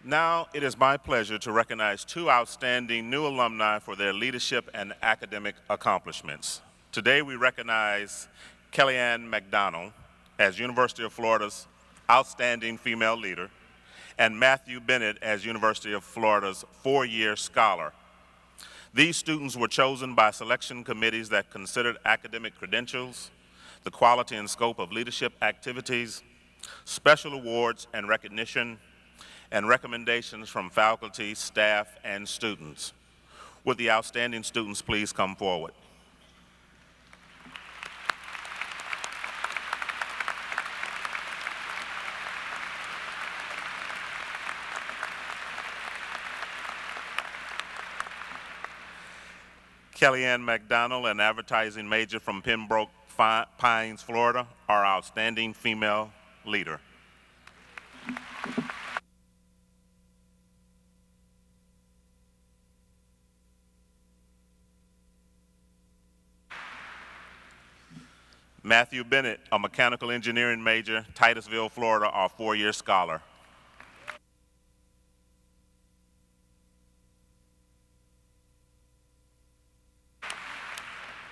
Now it is my pleasure to recognize two outstanding new alumni for their leadership and academic accomplishments. Today we recognize Kelliann Mcdonald as University of Florida's Outstanding Female Leader and Matthew Bennett as University of Florida's four-year scholar. These students were chosen by selection committees that considered academic credentials, the quality and scope of leadership activities, special awards and recognition, and recommendations from faculty, staff, and students. Would the outstanding students please come forward? Kelliann Mcdonald, an advertising major from Pembroke Pines, Florida, our outstanding female leader. Matthew Bennett, a mechanical engineering major, Titusville, Florida, our four-year scholar.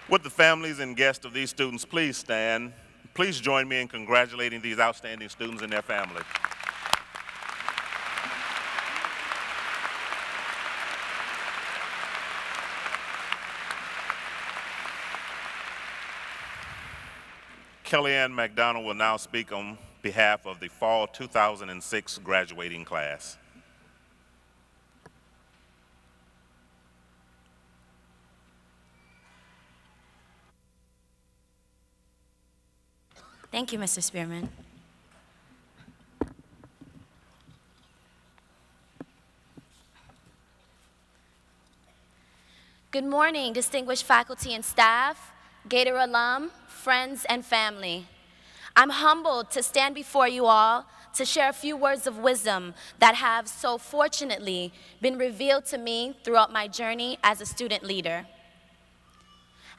Would the families and guests of these students please stand? Please join me in congratulating these outstanding students and their families. Kelliann Mcdonald will now speak on behalf of the Fall 2006 graduating class. Thank you, Mr. Spearman. Good morning, distinguished faculty and staff, Gator alum, friends, and family. I'm humbled to stand before you all to share a few words of wisdom that have so fortunately been revealed to me throughout my journey as a student leader.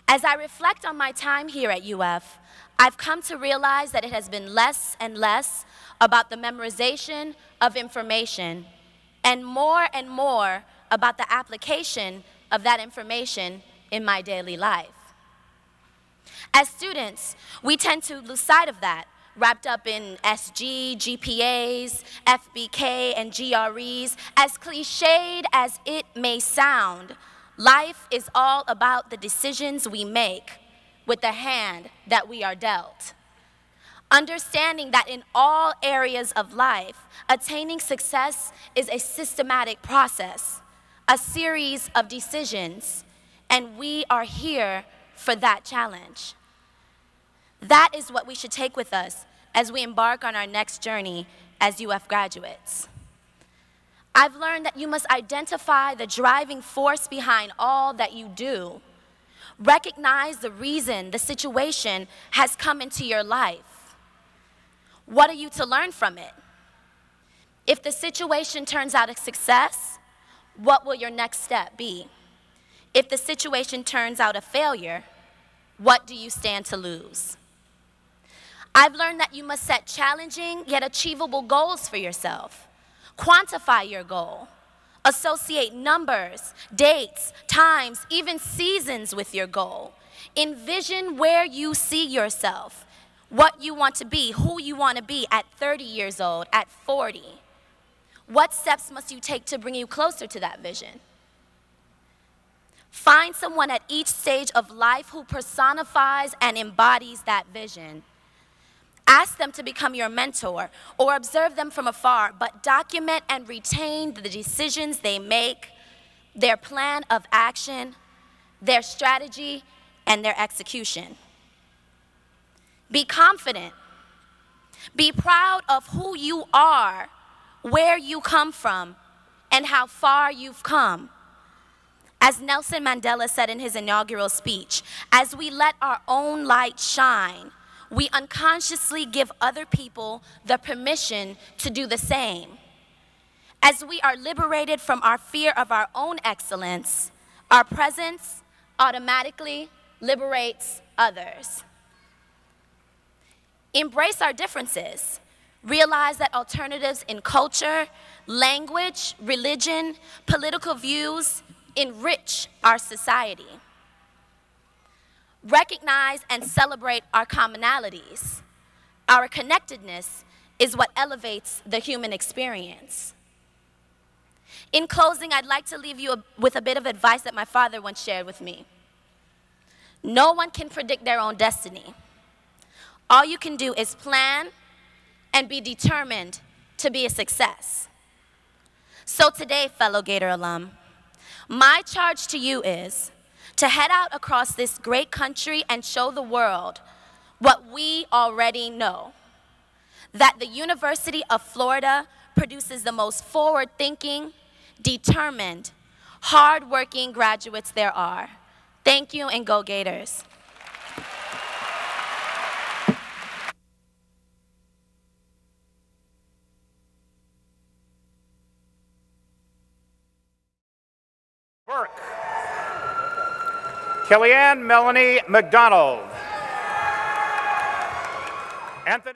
As I reflect on my time here at UF, I've come to realize that it has been less and less about the memorization of information and more about the application of that information in my daily life. As students, we tend to lose sight of that, wrapped up in SG, GPAs, FBK, and GREs. As cliched as it may sound, life is all about the decisions we make with the hand that we are dealt. Understanding that in all areas of life, attaining success is a systematic process, a series of decisions, and we are here for that challenge. That is what we should take with us as we embark on our next journey as UF graduates. I've learned that you must identify the driving force behind all that you do. Recognize the reason the situation has come into your life. What are you to learn from it? If the situation turns out a success, what will your next step be? If the situation turns out a failure, what do you stand to lose? I've learned that you must set challenging yet achievable goals for yourself. Quantify your goal. Associate numbers, dates, times, even seasons with your goal. Envision where you see yourself, what you want to be, who you want to be at 30 years old, at 40. What steps must you take to bring you closer to that vision? Find someone at each stage of life who personifies and embodies that vision. Ask them to become your mentor or observe them from afar, but document and retain the decisions they make, their plan of action, their strategy, and their execution. Be confident. Be proud of who you are, where you come from, and how far you've come. As Nelson Mandela said in his inaugural speech, as we let our own light shine, we unconsciously give other people the permission to do the same. As we are liberated from our fear of our own excellence, our presence automatically liberates others. Embrace our differences. realize that alternatives in culture, language, religion, political views enrich our society. Recognize and celebrate our commonalities. Our connectedness is what elevates the human experience. In closing, I'd like to leave you with a bit of advice that my father once shared with me. No one can predict their own destiny. All you can do is plan and be determined to be a success. So today, fellow Gator alum, my charge to you is to head out across this great country and show the world what we already know, that the University of Florida produces the most forward-thinking, determined, hard-working graduates there are. Thank you, and go Gators. Work. Kelliann Mcdonald. Anthony.